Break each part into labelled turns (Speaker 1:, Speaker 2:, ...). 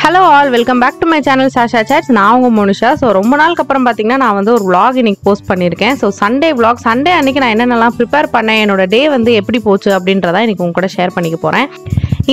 Speaker 1: Hello all, welcome back to my channel Sasha Chats. நான் உங்க Monisha. So ரொம்ப நாளுக்கு அப்புறம் பார்த்தீங்கன்னா நான் வந்து ஒரு vlog இன்னைக்கு போஸ்ட் பண்ணியிருக்கேன். ஸோ சண்டே vlog, சண்டே அன்னைக்கு நான் என்னென்னலாம் ப்ரிப்பேர் பண்ணேன், என்னோட டே வந்து எப்படி போச்சு அப்படின்றத இன்னைக்கு உங்க கூட ஷேர் பண்ணிக்க போகிறேன்.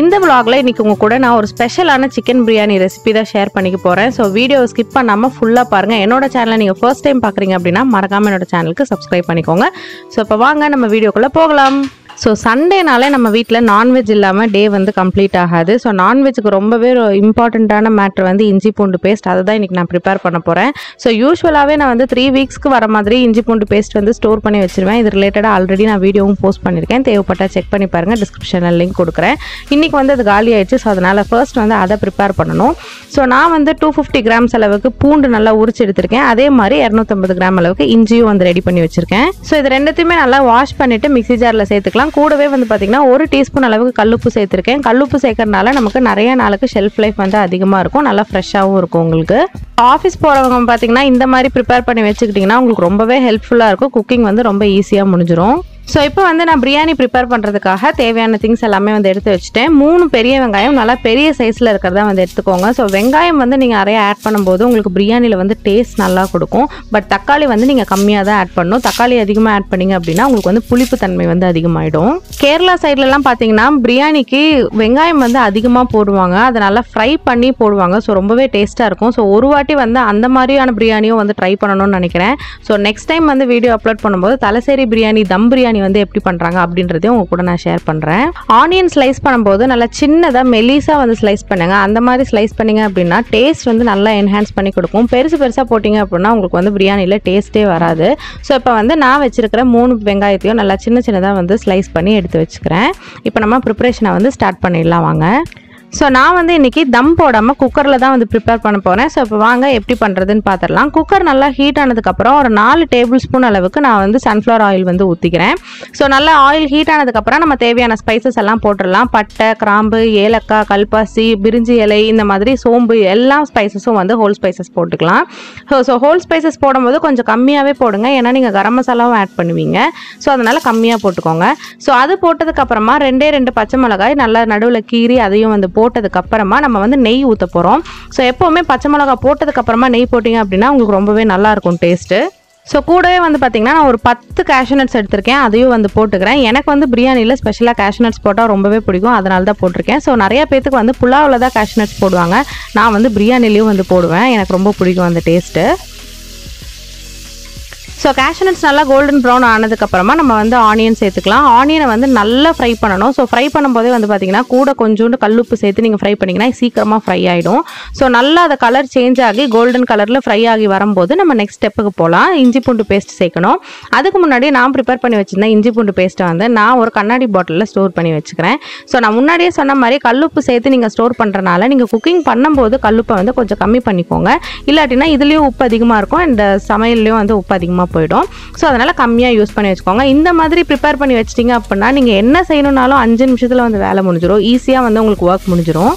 Speaker 1: இந்த vlogல இன்னைக்கு உங்க கூட நான் ஒரு ஸ்பெஷலான சிக்கன் பிரியாணி ரெசிபி தான் ஷேர் பண்ணிக்க போகிறேன். ஸோ வீடியோவை ஸ்கிப் பண்ணாமல் ஃபுல்லாக பாருங்கள். என்னோட சேனலை நீங்கள் ஃபர்ஸ்ட் டைம் பார்க்குறீங்க அப்படின்னா மறக்காமல் என்னோட சேனலுக்கு சப்ஸ்கிரைப் பண்ணிக்கோங்க. ஸோ இப்போ வாங்க நம்ம வீடியோக்குள்ளே போகலாம். ஸோ சண்டேனாலே நம்ம வீட்டில் நான்வெஜ் இல்லாமல் டே வந்து கம்ப்ளீட் ஆகாது. ஸோ நான்வெஜ்ஜுக்கு ரொம்பவே இம்பார்ட்டண்ட்டான மேட்ரு வந்து இஞ்சி பூண்டு பேஸ்ட். அதை தான் இன்றைக்கி நான் ப்ரிப்பேர் பண்ண போகிறேன். ஸோ யூஸ்வலாகவே நான் வந்து 3 வீக்ஸ்க்கு வர மாதிரி இஞ்சி பூண்டு பேஸ்ட் வந்து ஸ்டோர் பண்ணி வச்சுருவேன். இது ரிலேட்டடாக ஆல்ரெடி நான் வீடியோவும் போஸ்ட் பண்ணியிருக்கேன். தேவைப்பட்டால் செக் பண்ணி பாருங்கள், டிஸ்கிரிப்ஷனில் லிங்க் கொடுக்குறேன். இன்றைக்கி வந்து அது காலி ஆயிடுச்சு. ஸோ அதனால் ஃபர்ஸ்ட் வந்து அதை ப்ரிப்பேர் பண்ணணும். ஸோ நான் வந்து 250 கிராம்ஸ் அளவுக்கு பூண்டு நல்லா உரிச்சு எடுத்திருக்கேன். அதே மாதிரி 250 கிராம் அளவுக்கு இஞ்சியும் வந்து ரெடி பண்ணி வச்சுருக்கேன். ஸோ இது ரெண்டுத்தையுமே நல்லா வாஷ் பண்ணிவிட்டு மிக்ஸி ஜாரில் சேர்த்துக்கலாம். கூடவே வந்து பார்த்தீங்கன்னா 1 டீஸ்பூன் அளவுக்கு கல்லுப்பு சேர்த்துருக்கேன். கல்லுப்பு சேர்க்கறதுனால நமக்கு நிறைய நாளுக்கு ஷெல்ஃப் லைஃப் வந்து அதிகமாக இருக்கும், நல்லா ஃப்ரெஷ்ஷாகவும் இருக்கும். உங்களுக்கு ஆஃபீஸ் போகிறவங்க பார்த்தீங்கன்னா இந்த மாதிரி ப்ரிப்பேர் பண்ணி வச்சுக்கிட்டிங்கன்னா உங்களுக்கு ரொம்பவே ஹெல்ப்ஃபுல்லாக இருக்கும். குக்கிங் வந்து ரொம்ப ஈஸியாக முடிஞ்சிடும். ஸோ இப்போ வந்து நான் பிரியாணி ப்ரிப்பேர் பண்ணுறதுக்காக தேவையான திங்ஸ் எல்லாமே வந்து எடுத்து வச்சுட்டேன். 3 பெரிய வெங்காயம் நல்லா பெரிய சைஸில் இருக்கிறதா வந்து எடுத்துக்கோங்க. ஸோ வெங்காயம் வந்து நீங்கள் நிறைய ஆட் பண்ணும்போது உங்களுக்கு பிரியாணியில் வந்து டேஸ்ட் நல்லா கொடுக்கும். பட் தக்காளி வந்து நீங்கள் கம்மியாக தான் ஆட் பண்ணணும். தக்காளி அதிகமாக ஆட் பண்ணிங்க அப்படின்னா உங்களுக்கு வந்து புளிப்பு தன்மை வந்து அதிகமாகிடும். கேரளா சைட்லலாம் பார்த்தீங்கன்னா பிரியாணிக்கு வெங்காயம் வந்து அதிகமாக போடுவாங்க. அதை நல்லா ஃப்ரை பண்ணி போடுவாங்க. ஸோ ரொம்பவே டேஸ்ட்டாக இருக்கும். ஸோ ஒரு வாட்டி வந்து அந்த மாதிரியான பிரியாணியும் வந்து ட்ரை பண்ணணும்னு நினைக்கிறேன். ஸோ நெக்ஸ்ட் டைம் வந்து வீடியோ அப்லோட் பண்ணும்போது தலசேரி பிரியாணி, தம் பிரியாணி வந்து எப்படி பண்றாங்க அப்படின்றதையும் உங்க கூட நான் ஷேர் பண்றேன். ஆனியன் ஸ்லைஸ் பண்ணும்போது நல்லா சின்னதா மெலிசா வந்து ஸ்லைஸ் பண்ணுங்க. அந்த மாதிரி ஸ்லைஸ் பண்ணீங்க அப்படின்னா டேஸ்ட் வந்து நல்லா என்ஹான்ஸ் பண்ணி கொடுக்கும். பெருசா போட்டீங்க அப்படின்னா உங்களுக்கு வந்து பிரியாணியில டேஸ்டே வராது. ஸோ இப்போ வந்து நான் வச்சிருக்கிற 3 வெங்காயத்தையும் நல்லா சின்னதாக வந்து ஸ்லைஸ் பண்ணி எடுத்து வச்சுக்கிறேன். இப்போ நம்ம ப்ரிப்பரேஷனை வந்து ஸ்டார்ட் பண்ணிடலாம் வாங்க. ஸோ நான் வந்து இன்றைக்கி தம் போடாமல் குக்கரில் தான் வந்து ப்ரிப்பேர் பண்ண போகிறேன். ஸோ இப்போ வாங்க எப்படி பண்ணுறதுன்னு பார்த்துடலாம். குக்கர் நல்லா ஹீட் ஆனதுக்கப்புறம் ஒரு 4 டேபிள் ஸ்பூன் அளவுக்கு நான் வந்து சன்ஃப்ளவர் ஆயில் வந்து ஊற்றிக்கிறேன். ஸோ நல்லா ஆயில் ஹீட் ஆனதுக்கப்புறம் நம்ம தேவையான ஸ்பைசஸ் எல்லாம் போட்டுடலாம். பட்டை, கிராம்பு, ஏலக்காய், கல்பாசி, பிரிஞ்சி இலை, இந்த மாதிரி சோம்பு, எல்லா ஸ்பைசஸும் வந்து ஹோல் ஸ்பைசஸ் போட்டுக்கலாம். ஸோ ஹோல் ஸ்பைசஸ் போடும்போது கொஞ்சம் கம்மியாகவே போடுங்க, ஏன்னா நீங்கள் கரம் மசாலாவும் ஆட் பண்ணுவீங்க. ஸோ அதனால் கம்மியாக போட்டுக்கோங்க. ஸோ அது போட்டதுக்கப்புறமா 2 பச்சை மிளகாய் நல்லா நடுவில் கீறி அதையும் வந்து போட்டதுக்கு அப்புறமா நம்ம வந்து நெய் ஊற்ற போகிறோம். ஸோ எப்போவுமே பச்சை மிளகாய் போட்டதுக்கு அப்புறமா நெய் போட்டிங்க அப்படின்னா உங்களுக்கு ரொம்பவே நல்லா இருக்கும் டேஸ்ட்டு. ஸோ கூடவே வந்து பார்த்திங்கன்னா நான் ஒரு 10 கேஷ்யூ நட்ஸ் எடுத்திருக்கேன், அதையும் வந்து போட்டுக்கிறேன். எனக்கு வந்து பிரியாணியில் ஸ்பெஷலாக கேஷ்யூ நட்ஸ் போட்டால் ரொம்பவே பிடிக்கும், அதனால தான் போட்டிருக்கேன். ஸோ நிறைய பேத்துக்கு வந்து புலாவில் தான் கேஷ்யூ நட்ஸ் போடுவாங்க. நான் வந்து பிரியாணிலையும் வந்து போடுவேன், எனக்கு ரொம்ப பிடிக்கும் அந்த டேஸ்ட்டு. ஸோ கேஷ்யூ நட்ஸ் நல்லா கோல்டன் ப்ரௌன் ஆனதுக்கப்புறமா நம்ம வந்து ஆனியன் சேர்த்துக்கலாம். ஆனியனை வந்து நல்லா ஃப்ரை பண்ணணும். ஸோ ஃப்ரை பண்ணும்போதே வந்து பார்த்திங்கன்னா கூட கொஞ்சோண்டு கல்லுப்பு சேர்த்து நீங்கள் ஃப்ரை பண்ணிங்கன்னா சீக்கிரமாக ஃப்ரை ஆகிடும். ஸோ நல்லா அதை கலர் சேஞ்ச் ஆகி கோல்டன் கலரில் ஃப்ரை ஆகி வரும்போது நம்ம நெக்ஸ்ட் ஸ்டெப்புக்கு போகலாம். இஞ்சி பூண்டு பேஸ்ட் சேர்க்கணும். அதுக்கு முன்னாடி நான் ப்ரிப்பேர் பண்ணி வச்சுருந்தேன் இஞ்சி பூண்டு பேஸ்ட்டை வந்து நான் ஒரு கண்ணாடி பாட்டிலில் ஸ்டோர் பண்ணி வச்சுக்கிறேன். ஸோ நான் முன்னாடியே சொன்ன மாதிரி கல்லுப்பு சேர்த்து நீங்கள் ஸ்டோர் பண்ணுறனால நீங்கள் குக்கிங் பண்ணும்போது கல்லுப்பை வந்து கொஞ்சம் கம்மி பண்ணிக்கோங்க. இல்லாட்டினா இதுலேயும் உப்பு அதிகமாக இருக்கும், இந்த சமையல்லையும் வந்து உப்பு அதிகமாக போயிடும். ஸோ அதனால் கம்மியாக யூஸ் பண்ணி வச்சுக்கோங்க. இந்த மாதிரி ப்ரிப்பேர் பண்ணி வச்சிட்டிங்க அப்படின்னா நீங்கள் என்ன செய்யணுன்னாலும் 5 நிமிஷத்தில் வந்து வேலை முடிஞ்சிடும். ஈஸியாக வந்து உங்களுக்கு ஒர்க் முடிஞ்சிடும்.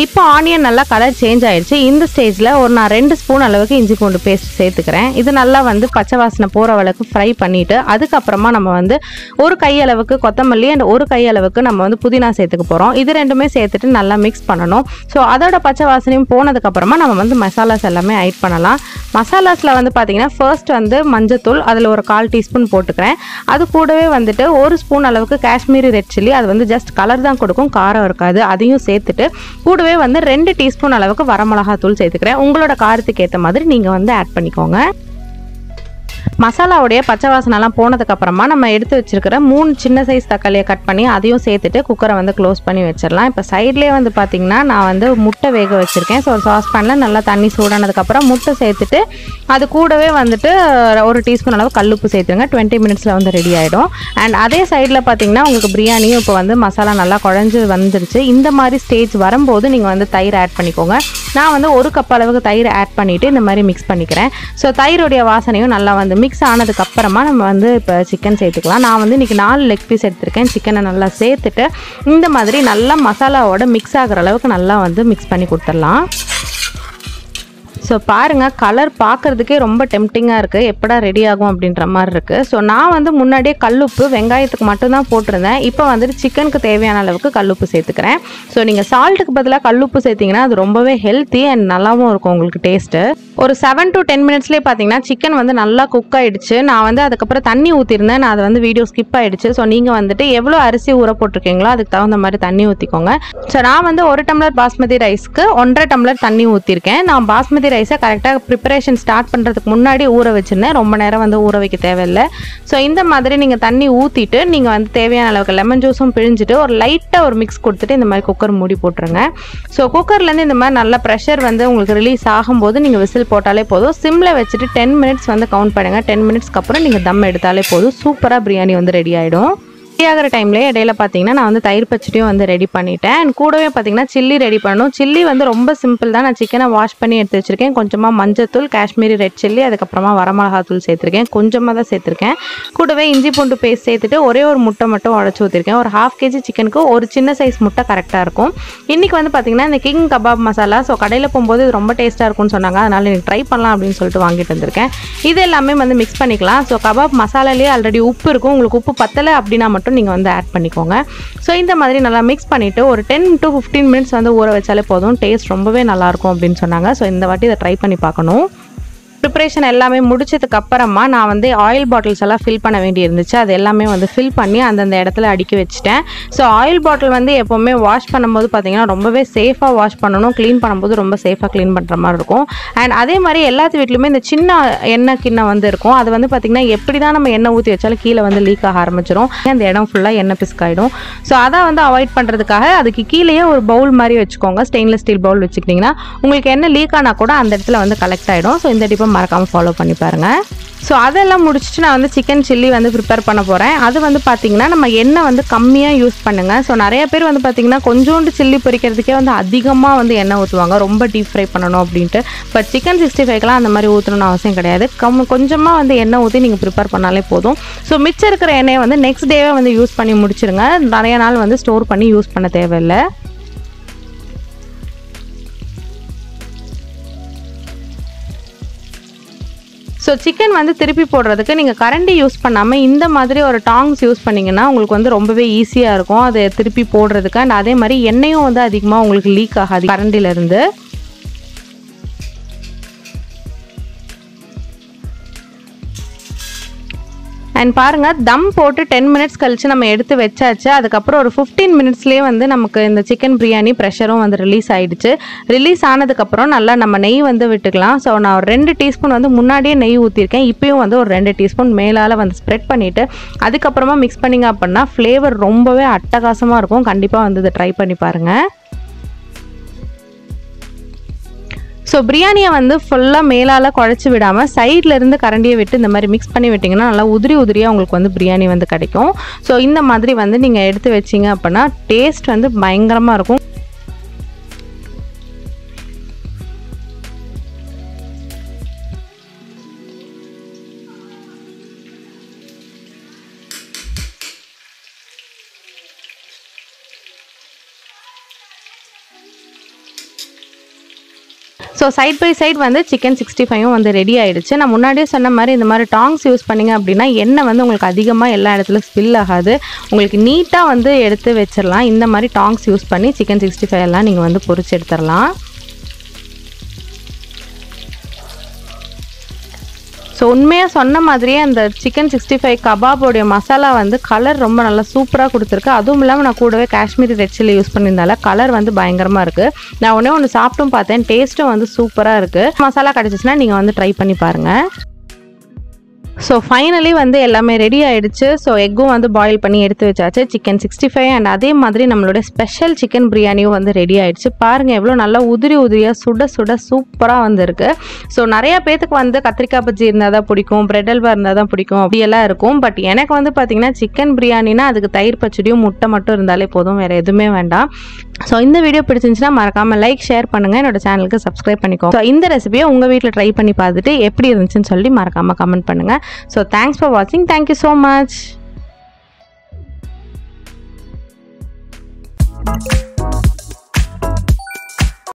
Speaker 1: இப்போ ஆனியன் நல்லா கலர் சேஞ்ச் ஆயிடுச்சு. இந்த ஸ்டேஜில் நான் 2 ஸ்பூன் அளவுக்கு இஞ்சி பூண்டு பேஸ்ட் சேர்த்துக்கிறேன். இது நல்லா வந்து பச்சை வாசனை போகிற அளவுக்கு ஃப்ரை பண்ணிவிட்டு அதுக்கப்புறமா நம்ம வந்து ஒரு கையளவுக்கு கொத்தமல்லி அண்ட் ஒரு கையளவுக்கு நம்ம வந்து புதினா சேர்த்துக்க போகிறோம். இது ரெண்டுமே சேர்த்துட்டு நல்லா மிக்ஸ் பண்ணணும். ஸோ அதோட பச்சை வாசனையும் போனதுக்கப்புறமா நம்ம வந்து மசாலாஸ் எல்லாமே ஆட் பண்ணலாம். மசாலாஸில் வந்து பார்த்திங்கன்னா ஃபர்ஸ்ட் வந்து மஞ்சத்தூள், அதில் ஒரு 1/4 டீஸ்பூன் போட்டுக்கிறேன். அது கூடவே வந்துட்டு 1 ஸ்பூன் அளவுக்கு காஷ்மீரி ரெட் சில்லி, அது வந்து ஜஸ்ட் கலர் தான் கொடுக்கும், காரம் இருக்காது, அதையும் சேர்த்துட்டு கூடவே வந்து 2 டீஸ்பூன் அளவுக்கு வரமிளகாத்தூள் சேர்த்துக்கிறேன். உங்களோட காரத்துக்கு ஏற்ற மாதிரி நீங்கள் வந்து ஆட் பண்ணிக்கோங்க. மசாலாவுடைய பச்சை வாசனைலாம் போனதுக்கப்புறமா நம்ம எடுத்து வச்சிருக்கிற 3 சின்ன சைஸ் தக்காளியை கட் பண்ணி அதையும் சேர்த்துட்டு குக்கரை வந்து க்ளோஸ் பண்ணி வச்சிடலாம். இப்போ சைட்லேயே வந்து பார்த்திங்கன்னா நான் வந்து முட்டை வேக வச்சுருக்கேன். ஸோ சாஸ்பேனில் நல்லா தண்ணி சூடானதுக்கப்புறம் முட்டை சேர்த்துட்டு அது கூடவே வந்துட்டு 1 டீஸ்பூன் அளவு கல்லுப்பு சேர்த்துருங்க. 20 மினிட்ஸில் வந்து ரெடி ஆகிடும். அண்ட் அதே சைடில் பார்த்திங்கன்னா உங்களுக்கு பிரியாணியும் இப்போ வந்து மசாலா நல்லா குழஞ்சி வந்துருச்சு. இந்த மாதிரி ஸ்டேஜ் வரும்போது நீங்கள் வந்து தயிர் ஆட் பண்ணிக்கோங்க. நான் வந்து 1 கப் அளவுக்கு தயிர் ஆட் பண்ணிவிட்டு இந்த மாதிரி மிக்ஸ் பண்ணிக்கிறேன். ஸோ தயிரோடைய வாசனையும் நல்லா வந்து மிக்ஸ் ஆனதுக்கப்புறமா நம்ம வந்து இப்போ சிக்கன் சேர்த்துக்கலாம். நான் வந்து இன்றைக்கி 4 லெக் பீஸ் எடுத்திருக்கேன். சிக்கனை நல்லா சேர்த்துட்டு இந்த மாதிரி நல்லா மசாலாவோட மிக்ஸ் ஆகிற அளவுக்கு நல்லா வந்து மிக்ஸ் பண்ணி கொடுத்துடலாம். ஸோ பாருங்கள் கலர் பார்க்குறதுக்கே ரொம்ப டெம்டிங்காக இருக்குது, எப்படா ரெடி ஆகும் அப்படின்ற மாதிரி இருக்குது. ஸோ நான் வந்து முன்னாடியே கல்லுப்பு வெங்காயத்துக்கு மட்டும்தான் போட்டிருந்தேன். இப்போ வந்துட்டு சிக்கனுக்கு தேவையான அளவுக்கு கல்லுப்பு சேர்த்துக்கிறேன். ஸோ நீங்கள் சால்ட்டுக்கு பதிலாக கல்லுப்பு சேர்த்திங்கன்னா அது ரொம்பவே ஹெல்த்தி அண்ட் நல்லாவும் இருக்கும் உங்களுக்கு டேஸ்ட்டு. ஒரு 7 to 10 மினிட்ஸ்லேயே பார்த்தீங்கன்னா சிக்கன் வந்து நல்லா குக் ஆகிடுச்சு. நான் வந்து அதுக்கப்புறம் தண்ணி ஊற்றிருந்தேன், நான் அதை வந்து வீடியோ ஸ்கிப் ஆகிடுச்சு. ஸோ நீங்கள் வந்துட்டு எவ்வளோ அரிசி ஊற போட்டிருக்கீங்களோ அதுக்கு தகுந்த மாதிரி தண்ணி ஊற்றிக்கோங்க. ஸோ நான் வந்து 1 டம்ளர் பாஸ்மதி ரைஸ்க்கு 1.5 டம்ளர் தண்ணி ஊற்றிருக்கேன். நான் பாஸ்மதி ரைஸை கரெக்டாக ப்ரிப்பரேஷன் ஸ்டார்ட் பண்ணுறதுக்கு முன்னாடி ஊற வச்சுருந்தேன், ரொம்ப நேரம் வந்து ஊற வைக்க தேவையில்லை. ஸோ இந்த மாதிரி நீங்கள் தண்ணி ஊற்றிட்டு நீங்கள் வந்து தேவையான அளவுக்கு லெமன் ஜூஸும் பிழிஞ்சிட்டு ஒரு லைட்டாக ஒரு மிக்ஸ் கொடுத்துட்டு இந்த மாதிரி குக்கர் மூடி போட்டுருங்க. ஸோ குக்கர்லேருந்து இந்த மாதிரி நல்ல ப்ரெஷர் வந்து உங்களுக்கு ரிலீஸ் ஆகும்போது நீங்கள் விசில் போட்டாலே போதும். சிம்மில் வச்சுட்டு 10 மினிட்ஸ் வந்து கவுண்ட் பண்ணுங்கள். 10 மினிட்ஸ்க்கு அப்புறம் நீங்கள் தம் எடுத்தாலே போதும், சூப்பராக பிரியாணி வந்து ரெடி ஆகிடும். ரெடி ஆகிற டைம்லேயே இடையில பார்த்தீங்கன்னா நான் வந்து தயிர் பச்சடியும் வந்து ரெடி பண்ணிட்டேன். அண்ட் கூடவே பார்த்தீங்கன்னா சில்லி ரெடி பண்ணணும். சில்லி வந்து ரொம்ப சிம்பிள் தான். நான் சிக்கனை வாஷ் பண்ணி எடுத்து வச்சுருக்கேன். கொஞ்சமாக மஞ்சத்தூள், காஷ்மீரி ரெட் சில்லி, அதுக்கப்புறமா வரமிளகாத்தூள் சேர்த்துருக்கேன். கொஞ்சமாக தான் சேர்த்துருக்கேன். கூடவே இஞ்சி பூண்டு பேஸ்ட் சேர்த்துட்டு ஒரே ஒரு முட்டை மட்டும் உடச்சி ஊற்றிருக்கேன். ஒரு 1/2 kg சிக்கனுக்கு ஒரு சின்ன சைஸ் முட்டை கரெக்டாக இருக்கும். இன்றைக்கி வந்து பார்த்தீங்கன்னா இந்த கிங் கபாப் மசாலா, ஸோ கடையில் போகும்போது இது ரொம்ப டேஸ்ட்டாக இருக்கும்னு சொன்னாங்க, அதனால் எனக்கு ட்ரை பண்ணலாம் அப்படின்னு சொல்லிட்டு வாங்கிட்டு வந்திருக்கேன். இது எல்லாமே வந்து மிக்ஸ் பண்ணிக்கலாம். ஸோ கபாப் மசாலாலேயே ஆல்ரெடி உப்பு இருக்கும், உங்களுக்கு உப்பு பத்தலை அப்படின்னா மட்டும் நீங்கள் வந்து ஆட் பண்ணிக்கோங்க. ஸோ இந்த மாதிரி நல்லா மிக்ஸ் பண்ணிவிட்டு ஒரு 10 to 15 மினிட்ஸ் வந்து ஊற வச்சாலே போதும், டேஸ்ட் ரொம்பவே நல்லாயிருக்கும் அப்படின்னு சொன்னாங்க. ஸோ இந்த வாட்டி இதை ட்ரை பண்ணி பார்க்கணும். ப்ரிப்பரேஷன் எல்லாமே முடிச்சதுக்கு அப்புறமா நான் வந்து ஆயில் பாட்டில்ஸ் எல்லாம் ஃபில் பண்ண வேண்டி இருந்துச்சு. அது எல்லாமே வந்து ஃபில் பண்ணி அந்தந்த இடத்துல அடுக்கி வச்சுட்டேன். ஸோ ஆயில் பாட்டில் வந்து எப்போவுமே வாஷ் பண்ணும்போது பார்த்தீங்கன்னா ரொம்பவே சேஃபாக வாஷ் பண்ணணும். க்ளீன் பண்ணும்போது ரொம்ப சேஃபாக க்ளீன் பண்ணுற மாதிரி இருக்கும். அண்ட் அதே மாதிரி எல்லாத்து வீட்லையுமே இந்த சின்ன எண்ணெய் கிண்ணம் வந்து இருக்கும். அது வந்து பார்த்திங்கன்னா எப்படி தான் நம்ம எண்ணெய் ஊற்றி வச்சாலும் கீழே வந்து லீக் ஆக ஆரம்பிச்சிடும், அந்த இடம் ஃபுல்லாக எண்ணெய் பிஸ்காயிடும். ஸோ அதை வந்து அவாய்ட் பண்ணுறதுக்காக அதுக்கு கீழேயே ஒரு பவுல் மாதிரி வச்சுக்கோங்க. ஸ்டெயின்லெஸ் ஸ்டீல் பவுல் வச்சுக்கிட்டிங்கன்னா உங்களுக்கு எண்ணெய் லீக் ஆனால் கூட அந்த இடத்துல வந்து கலெக்ட் ஆகிடும். ஸோ இந்த டிப்பை மறக்காமல் ஃபாலோ பண்ணி பாருங்கள். ஸோ அதெல்லாம் முடிச்சுட்டு நான் வந்து சிக்கன் சில்லி வந்து ப்ரிப்பேர் பண்ண போகிறேன். அது வந்து பார்த்திங்கன்னா நம்ம எண்ணெய் வந்து கம்மியாக யூஸ் பண்ணுங்கள். ஸோ நிறைய பேர் வந்து பார்த்திங்கன்னா கொஞ்சோண்டு சில்லி பொரிக்கிறதுக்கே வந்து அதிகமாக வந்து எண்ணெய் ஊற்றுவாங்க, ரொம்ப டீப் ஃப்ரை பண்ணணும் அப்படின்ட்டு. பட் சிக்கன் 65க்கெலாம் அந்த மாதிரி ஊற்றணும்னு அவசியம் கிடையாது. கொஞ்சமாக வந்து எண்ணெய் ஊற்றி நீங்கள் ப்ரிப்பேர் பண்ணாலே போதும். ஸோ மிச்சம் இருக்கிற எண்ணெயை வந்து நெக்ஸ்ட் டேவே வந்து யூஸ் பண்ணி முடிச்சிருங்க. நிறைய நாள் வந்து ஸ்டோர் பண்ணி யூஸ் பண்ண தேவையில்லை. ஸோ சிக்கன் வந்து திருப்பி போடுறதுக்கு நீங்கள் கரண்டி யூஸ் பண்ணாமல் இந்த மாதிரி ஒரு டாங்ஸ் யூஸ் பண்ணிங்கன்னா உங்களுக்கு வந்து ரொம்பவே ஈஸியாக இருக்கும் அதை திருப்பி போடுறதுக்கு. அண்ட் அதே மாதிரி எண்ணெயும் வந்து அதிகமாக உங்களுக்கு லீக் ஆகாது கரண்டிலேருந்து. அண்ட் பாருங்கள் தம் போட்டு 10 மினிட்ஸ் கழித்து நம்ம எடுத்து வச்சாச்சு. அதுக்கப்புறம் ஒரு 15 மினிட்ஸ்லேயே வந்து நமக்கு இந்த சிக்கன் பிரியாணி ப்ரெஷரும் வந்து ரிலீஸ் ஆகிடுச்சு. ரிலீஸ் ஆனதுக்கப்புறம் நல்லா நம்ம நெய் வந்து விட்டுக்கலாம். ஸோ நான் ஒரு 2 டீஸ்பூன் வந்து முன்னாடியே நெய் ஊற்றிருக்கேன். இப்போயும் வந்து ஒரு 2 டீஸ்பூன் மேலால் வந்து ஸ்ப்ரெட் பண்ணிவிட்டு அதுக்கப்புறமா மிக்ஸ் பண்ணிங்க அப்படின்னா ஃப்ளேவர் ரொம்பவே அட்டகாசமாக இருக்கும். கண்டிப்பாக வந்து இதை ட்ரை பண்ணி பாருங்கள். ஸோ பிரியாணியை வந்து ஃபுல்லாக மேலால் குழச்சி விடாமல் சைடில் இருந்து கரண்டியை விட்டு இந்த மாதிரி மிக்ஸ் பண்ணி விட்டிங்கன்னா நல்லா உதிரியாக உங்களுக்கு வந்து பிரியாணி வந்து கிடைக்கும். ஸோ இந்த மாதிரி வந்து நீங்கள் எடுத்து வச்சிங்க அப்படின்னா டேஸ்ட் வந்து பயங்கரமாக இருக்கும். ஸோ சைட் பை சைட் வந்து சிக்கன் 65ம் வந்து ரெடி ஆகிடுச்சு. நான் முன்னாடியே சொன்ன மாதிரி இந்த மாதிரி டாங்ஸ் யூஸ் பண்ணிங்க அப்படின்னா எண்ணெய் வந்து உங்களுக்கு அதிகமாக எல்லா இடத்துலையும் ஸ்பில் ஆகாது, உங்களுக்கு நீட்டாக வந்து எடுத்து வச்சிடலாம். இந்த மாதிரி டாங்ஸ் யூஸ் பண்ணி சிக்கன் 65 எல்லாம் நீங்கள் வந்து பொரிச்சு எடுத்துடலாம். ஸோ உண்மையாக சொன்ன மாதிரியே அந்த சிக்கன் 65 கபாபோடைய மசாலா வந்து கலர் ரொம்ப நல்லா சூப்பராக கொடுத்துருக்கு. அதுவும் இல்லாமல் நான் கூடவே காஷ்மீரி ரெட் சில்லி யூஸ் பண்ணியிருந்தால கலர் வந்து பயங்கரமாக இருக்குது. நான் ஒன்று சாப்பிட்டும் பார்த்தேன், டேஸ்ட்டும் வந்து சூப்பராக இருக்குது. மசாலா கிடச்சிச்சின்னா நீங்கள் வந்து ட்ரை பண்ணி பாருங்கள். ஸோ ஃபைனலி வந்து எல்லாமே ரெடி ஆகிடுச்சு. ஸோ எக்கும் வந்து பாயில் பண்ணி எடுத்து வச்சாச்சு, சிக்கன் 65 அண்ட் அதே மாதிரி நம்மளோட ஸ்பெஷல் சிக்கன் பிரியாணியும் வந்து ரெடி ஆகிடுச்சு. பாருங்கள் எவ்வளோ நல்லா உதிரியாக சுட சுட சூப்பராக வந்து இருக்குது. ஸோ நிறையா பேத்துக்கு வந்து கத்திரிக்காய் பஜ்ஜி இருந்தால் தான் பிடிக்கும், பிரெட் அல்வா இருந்தால் தான் பிடிக்கும், அப்படியெல்லாம் இருக்கும். பட் எனக்கு வந்து பார்த்திங்கன்னா சிக்கன் பிரியாணினா அதுக்கு தயிர் பச்சடியும் முட்டை மட்டும் இருந்தாலே போதும், வேறு எதுவுமே வேண்டாம். ஸோ இந்த வீடியோ பிடிச்சிருந்துச்சுன்னா மறக்காமல் லைக் ஷேர் பண்ணுங்கள், என்னோட சேனலுக்கு சப்ஸ்கிரைப் பண்ணிக்கோங்க. ஸோ இந்த ரெசிபியை உங்கள் வீட்டில் ட்ரை பண்ணி பார்த்துட்டு எப்படி இருந்துச்சுன்னு சொல்லி மறக்காமல் கமெண்ட் பண்ணுங்கள். So thanks for watching. Thank you so much.